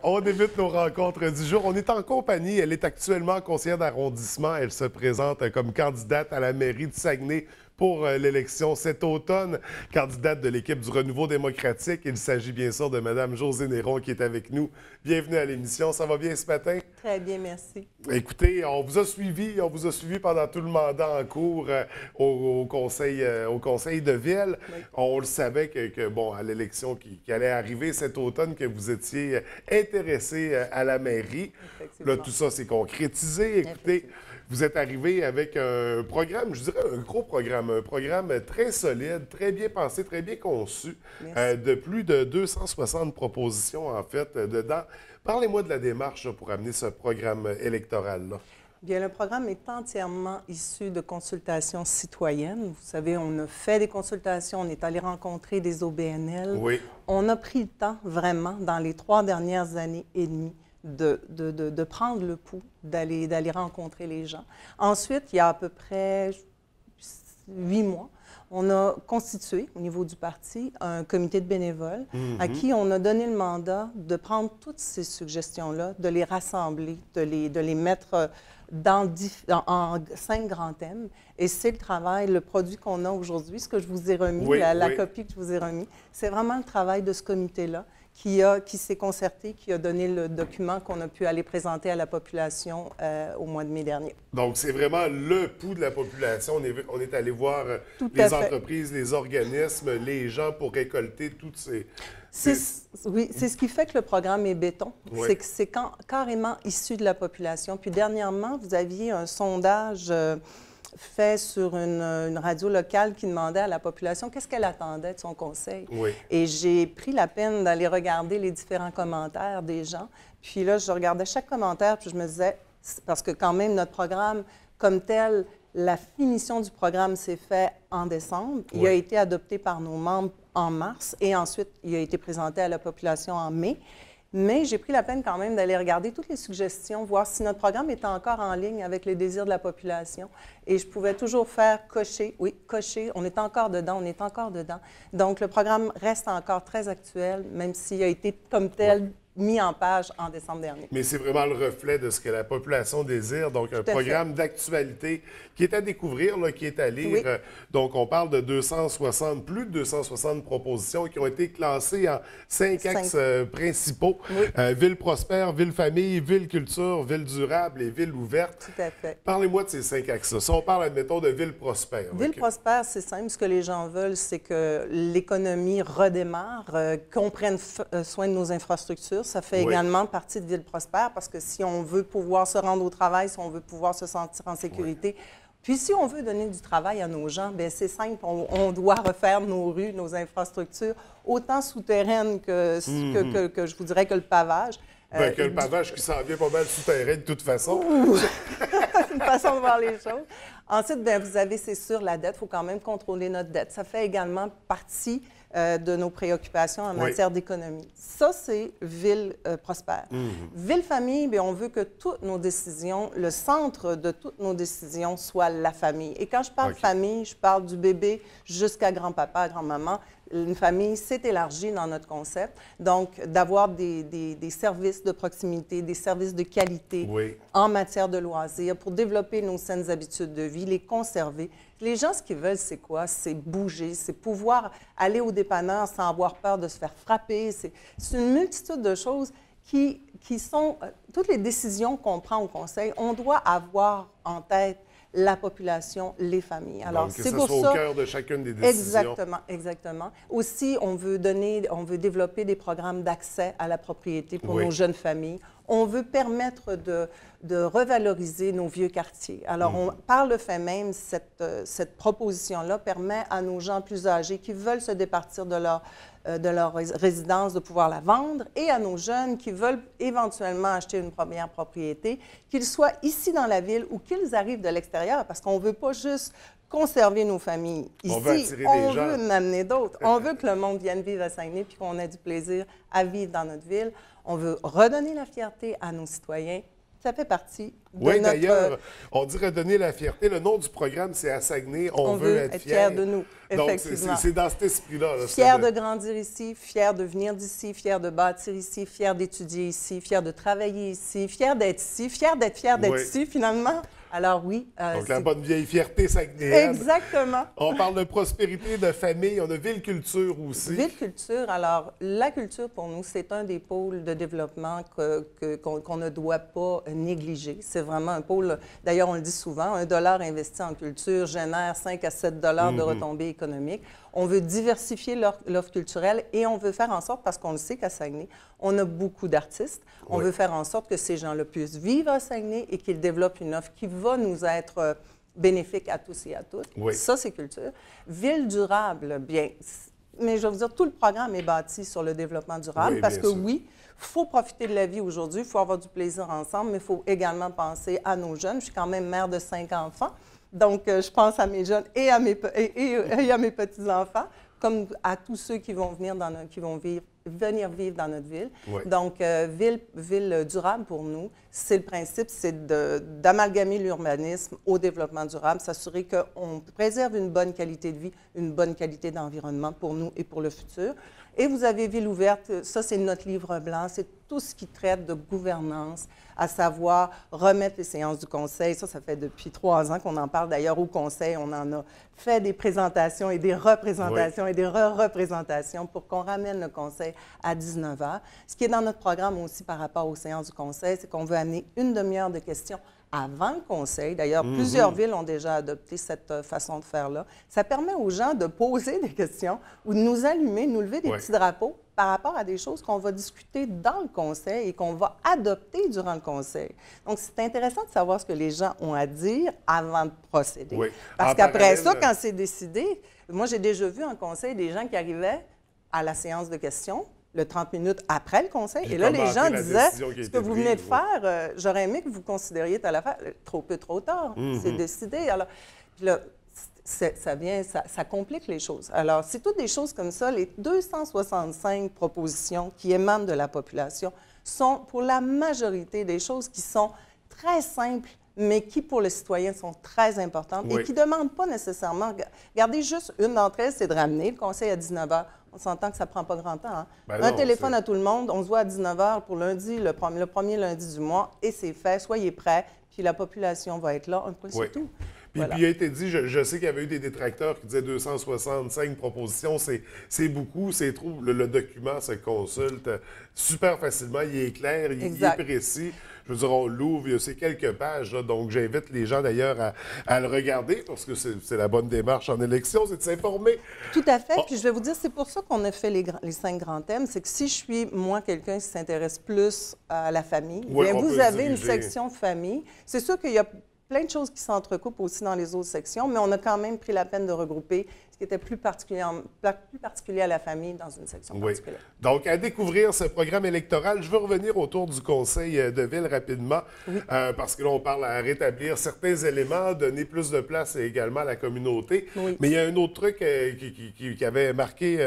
On débute nos rencontres du jour. On est en compagnie. Elle est actuellement conseillère d'arrondissement. Elle se présente comme candidate à la mairie de Saguenay pour l'élection cet automne. Candidate de l'équipe du Renouveau démocratique. Il s'agit bien sûr de Mme Josée Néron qui est avec nous. Bienvenue à l'émission. Ça va bien ce matin? Très bien, merci. Écoutez, on vous a suivi pendant tout le mandat en cours au conseil de ville. Oui. On le savait bon, à l'élection qui allait arriver cet automne, que vous étiez intéressé à la mairie. Là, tout ça s'est concrétisé. Écoutez, vous êtes arrivé avec un programme, je dirais un gros programme, un programme très solide, très bien pensé, très bien conçu, de plus de 260 propositions, en fait, dedans. Parlez-moi de la démarche là, pour amener ce programme électoral-là. Bien, le programme est entièrement issu de consultations citoyennes. Vous savez, on a fait des consultations, on est allé rencontrer des OBNL. Oui. On a pris le temps, vraiment, dans les 3 dernières années et demie, de prendre le pouls, d'aller rencontrer les gens. Ensuite, il y a à peu près 8 mois, on a constitué, au niveau du parti, un comité de bénévoles à qui on a donné le mandat de prendre toutes ces suggestions-là, de les rassembler, de les mettre en 5 grands thèmes. Et c'est le travail, le produit qu'on a aujourd'hui, ce que je vous ai remis, la copie que je vous ai remis, c'est vraiment le travail de ce comité-là qui s'est concerté, qui a donné le document qu'on a pu aller présenter à la population au mois de mai dernier. Donc, c'est vraiment le pouls de la population. On est allé voir les entreprises, les organismes, les gens pour récolter toutes ces... Oui, c'est ce qui fait que le programme est béton. Oui. C'est que c'est carrément issu de la population. Puis dernièrement, vous aviez un sondage fait sur une radio locale qui demandait à la population qu'est-ce qu'elle attendait de son conseil. Oui. Et j'ai pris la peine d'aller regarder les différents commentaires des gens. Puis là, je regardais chaque commentaire, puis je me disais, parce que quand même, notre programme comme tel, la finition du programme s'est faite en décembre. Oui. Il a été adopté par nos membres en mars et ensuite, il a été présenté à la population en mai. Mais j'ai pris la peine quand même d'aller regarder toutes les suggestions, voir si notre programme était encore en ligne avec les désirs de la population. Et je pouvais toujours faire cocher, oui, cocher, on est encore dedans, on est encore dedans. Donc, le programme reste encore très actuel, même s'il a été comme tel mis en page en décembre dernier. Mais c'est vraiment le reflet de ce que la population désire. Donc, un programme d'actualité qui est à découvrir, là, qui est à lire. Oui. Donc, on parle de plus de 260 propositions qui ont été classées en 5 axes principaux. Oui. Ville prospère, ville famille, ville culture, ville durable et ville ouverte. Tout à fait. Parlez-moi de ces 5 axes-là. Si on parle, admettons, de ville prospère. Ville prospère, c'est simple. Ce que les gens veulent, c'est que l'économie redémarre, qu'on prenne soin de nos infrastructures. Ça fait également partie de Ville prospère parce que si on veut pouvoir se rendre au travail, si on veut pouvoir se sentir en sécurité, puis si on veut donner du travail à nos gens, bien c'est simple, on doit refaire nos rues, nos infrastructures, autant souterraines que je vous dirais que le pavage. Que le pavage qui s'en vient pas mal souterrain de toute façon. C'est une façon de voir les choses. Ensuite, bien, vous avez, c'est sûr, la dette. Il faut quand même contrôler notre dette. Ça fait également partie de nos préoccupations en matière d'économie. Ça, c'est ville prospère. Ville famille, bien, on veut que toutes nos décisions, le centre de toutes nos décisions soit la famille. Et quand je parle famille, je parle du bébé jusqu'à grand-papa, grand-maman. Une famille s'est élargie dans notre concept. Donc, d'avoir des services de proximité, des services de qualité en matière de loisirs pour développer nos saines habitudes de vie, les conserver. Les gens, ce qu'ils veulent, c'est quoi? C'est bouger, c'est pouvoir aller au dépanneur sans avoir peur de se faire frapper. C'est une multitude de choses qui sont... toutes les décisions qu'on prend au Conseil, on doit avoir en tête la population, les familles. Alors, c'est pour ça... au cœur de chacune des décisions. Exactement, exactement. Aussi, on veut développer des programmes d'accès à la propriété pour nos jeunes familles. On veut permettre de revaloriser nos vieux quartiers. Alors, par le fait même, cette proposition-là permet à nos gens plus âgés qui veulent se départir de leur résidence de pouvoir la vendre et à nos jeunes qui veulent éventuellement acheter une première propriété, qu'ils soient ici dans la ville ou qu'ils arrivent de l'extérieur, parce qu'on ne veut pas juste conserver nos familles ici, on veut en amener d'autres. On veut que le monde vienne vivre à Saguenay puis qu'on ait du plaisir à vivre dans notre ville. On veut redonner la fierté à nos citoyens Ça fait partie de oui, notre... d'ailleurs, on dit redonner la fierté. Le nom du programme, c'est à Saguenay, on veut être fier de nous, effectivement. Donc, c'est dans cet esprit-là. Là, fier de grandir ici, fier de venir d'ici, fier de bâtir ici, fier d'étudier ici, fier de travailler ici, fier d'être ici, fier d'être ici, finalement. Alors oui. Donc, la bonne vieille fierté saguenayenne. Exactement. On parle de prospérité, de famille, on a ville-culture aussi. Ville-culture, alors la culture pour nous, c'est un des pôles de développement qu'on ne doit pas négliger. C'est vraiment un pôle, d'ailleurs on le dit souvent, $1 investi en culture génère 5 à 7 $ de retombées économiques. On veut diversifier l'offre culturelle et on veut faire en sorte, parce qu'on le sait qu'à Saguenay, on a beaucoup d'artistes, on veut faire en sorte que ces gens-là puissent vivre à Saguenay et qu'ils développent une offre qui va nous être bénéfique à tous et à toutes. Oui. Ça, c'est culture. Ville durable, bien, mais je vais vous dire, tout le programme est bâti sur le développement durable parce que oui, il faut profiter de la vie aujourd'hui, il faut avoir du plaisir ensemble, mais il faut également penser à nos jeunes. Je suis quand même mère de 5 enfants. Donc, je pense à mes jeunes et à mes petits-enfants, comme à tous ceux qui vont venir venir vivre dans notre ville. Oui. Donc, ville durable pour nous, c'est le principe, c'est d'amalgamer l'urbanisme au développement durable, s'assurer qu'on préserve une bonne qualité de vie, une bonne qualité d'environnement pour nous et pour le futur. Et vous avez Ville ouverte, ça c'est notre livre blanc, c'est tout ce qui traite de gouvernance, à savoir remettre les séances du conseil. Ça fait depuis 3 ans qu'on en parle. D'ailleurs, au conseil, on en a fait des présentations et des représentations et des re-représentations pour qu'on ramène le conseil à 19 h. Ce qui est dans notre programme aussi par rapport aux séances du conseil, c'est qu'on veut amener une demi-heure de questions avant le conseil. D'ailleurs, plusieurs villes ont déjà adopté cette façon de faire-là. Ça permet aux gens de poser des questions ou de nous allumer, de nous lever des petits drapeaux par rapport à des choses qu'on va discuter dans le conseil et qu'on va adopter durant le conseil. Donc, c'est intéressant de savoir ce que les gens ont à dire avant de procéder. Oui. Parce qu'après ça, quand c'est décidé, moi, j'ai déjà vu en conseil des gens qui arrivaient à la séance de questions, le 30 minutes après le conseil. Et là, les gens disaient, ce que vous venez de faire, j'aurais aimé que vous considériez telle affaire. Trop peu, trop tard. C'est décidé. Alors, là, ça complique les choses. Alors, c'est toutes des choses comme ça. Les 265 propositions qui émanent de la population sont, pour la majorité, des choses qui sont très simples, mais qui, pour le citoyen, sont très importantes et qui ne demandent pas nécessairement... Regardez, juste une d'entre elles, c'est de ramener le conseil à 19 h. On s'entend que ça ne prend pas grand temps. Hein? Un téléphone à tout le monde, on se voit à 19 h pour lundi, le premier lundi du mois, et c'est fait. Soyez prêts, puis la population va être là. Un peu, c'est tout. Puis, puis il a été dit, je sais qu'il y avait eu des détracteurs qui disaient 265 propositions, c'est beaucoup, c'est trop. Le document se consulte super facilement, il est clair, il est précis. Je veux dire, on l'ouvre, c'est quelques pages, là, donc j'invite les gens d'ailleurs à le regarder parce que c'est la bonne démarche en élection, c'est de s'informer. Tout à fait, puis je vais vous dire, c'est pour ça qu'on a fait les 5 grands thèmes, c'est que si je suis, moi, quelqu'un qui s'intéresse plus à la famille, bien, vous avez une section famille. C'est sûr qu'il y a plein de choses qui s'entrecoupent aussi dans les autres sections, mais on a quand même pris la peine de regrouper ce qui était plus particulier à la famille dans une section particulière. Donc, à découvrir ce programme électoral, je veux revenir autour du conseil de ville rapidement, parce que là, on parle à rétablir certains éléments, donner plus de place également à la communauté. Mais il y a un autre truc qui avait marqué,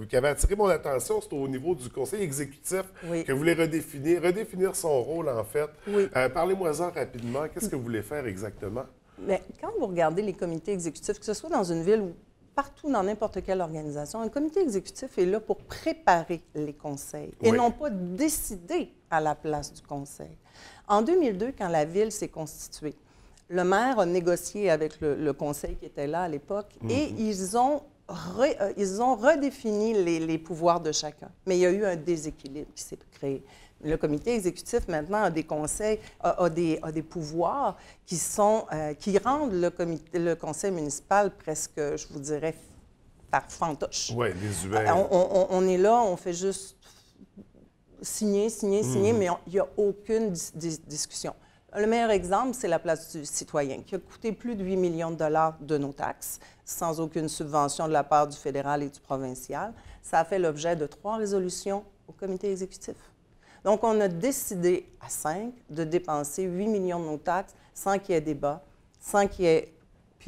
qui avait attiré mon attention, c'est au niveau du conseil exécutif, que vous voulez redéfinir son rôle, en fait. Parlez-moi-en rapidement. Qu'est-ce que vous voulez faire exactement? Bien, quand vous regardez les comités exécutifs, que ce soit dans une ville ou partout dans n'importe quelle organisation, un comité exécutif est là pour préparer les conseils et non pas décider à la place du conseil. En 2002, quand la ville s'est constituée, le maire a négocié avec le conseil qui était là à l'époque et ils ont redéfini les pouvoirs de chacun. Mais il y a eu un déséquilibre qui s'est créé. Le comité exécutif, maintenant, a des conseils, a des pouvoirs qui rendent le conseil municipal presque, je vous dirais, par fantoche. Oui, désuet. On est là, on fait juste signer, mais il n'y a aucune discussion. Le meilleur exemple, c'est la place du citoyen, qui a coûté plus de 8 millions de dollars de nos taxes, sans aucune subvention de la part du fédéral et du provincial. Ça a fait l'objet de 3 résolutions au comité exécutif. Donc, on a décidé à 5 de dépenser 8 millions de nos taxes sans qu'il y ait débat, sans qu'il y ait...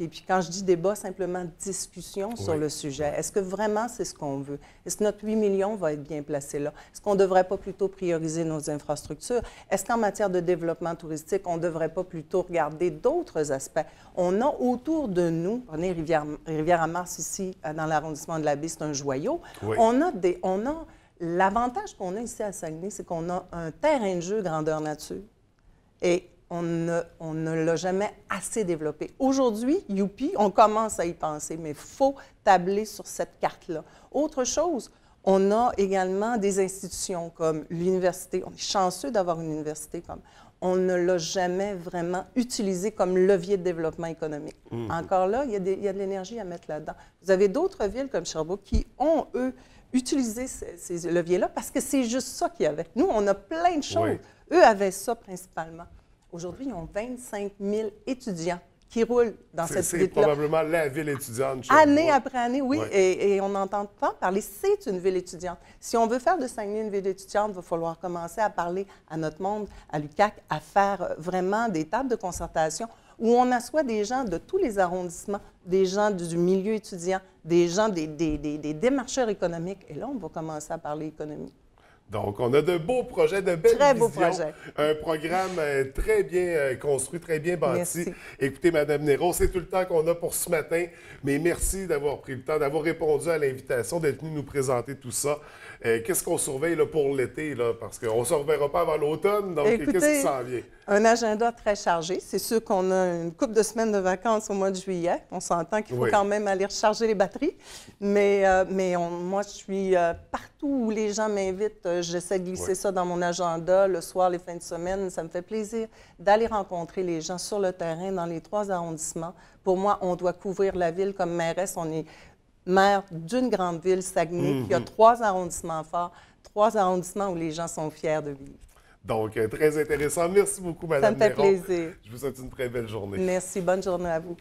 Puis quand je dis débat, simplement discussion sur le sujet. Est-ce que vraiment c'est ce qu'on veut? Est-ce que notre 8 millions va être bien placé là? Est-ce qu'on ne devrait pas plutôt prioriser nos infrastructures? Est-ce qu'en matière de développement touristique, on ne devrait pas plutôt regarder d'autres aspects? On a autour de nous, prenez Rivière-à-Mars ici, dans l'arrondissement de la Baie, c'est un joyau. Oui. L'avantage qu'on a ici à Saguenay, c'est qu'on a un terrain de jeu grandeur nature. Et on ne l'a jamais assez développé. Aujourd'hui, Youpi, on commence à y penser, mais il faut tabler sur cette carte-là. Autre chose, on a également des institutions comme l'université. On est chanceux d'avoir une université comme... On ne l'a jamais vraiment utilisé comme levier de développement économique. Encore là, il y a de l'énergie à mettre là-dedans. Vous avez d'autres villes comme Sherbrooke qui ont, eux, utilisé ces leviers-là parce que c'est juste ça qu'il y avait. Nous, on a plein de choses. Oui. Eux avaient ça principalement. Aujourd'hui, ils ont 25 000 étudiants qui roulent dans cette ville-là. C'est probablement la ville étudiante. Année après année, oui. Ouais. Et on n'entend pas parler. C'est une ville étudiante. Si on veut faire de Saguenay une ville étudiante, il va falloir commencer à parler à notre monde, à l'UQAC, à faire vraiment des tables de concertation où on assoit des gens de tous les arrondissements, des gens du milieu étudiant, des gens, des démarcheurs économiques. Et là, on va commencer à parler économie. Donc, on a de beaux projets, de belles très visions. Beaux projets. Un programme très bien construit, très bien bâti. Merci. Écoutez, Mme Néron, c'est tout le temps qu'on a pour ce matin, mais merci d'avoir pris le temps, d'avoir répondu à l'invitation, d'être venu nous présenter tout ça. Qu'est-ce qu'on surveille là, pour l'été, là? Parce qu'on ne se reverra pas avant l'automne, donc qu'est-ce qui s'en vient? Un agenda très chargé. C'est sûr qu'on a une couple de semaines de vacances au mois de juillet. On s'entend qu'il faut quand même aller recharger les batteries. Mais moi, je suis partout où les gens m'invitent. J'essaie de glisser ça dans mon agenda. Le soir, les fins de semaine, ça me fait plaisir d'aller rencontrer les gens sur le terrain dans les 3 arrondissements. Pour moi, on doit couvrir la ville comme mairesse. On est maire d'une grande ville, Saguenay, qui a 3 arrondissements forts, 3 arrondissements où les gens sont fiers de vivre. Donc, très intéressant. Merci beaucoup, Mme Néron. Ça me fait plaisir. Je vous souhaite une très belle journée. Merci. Bonne journée à vous.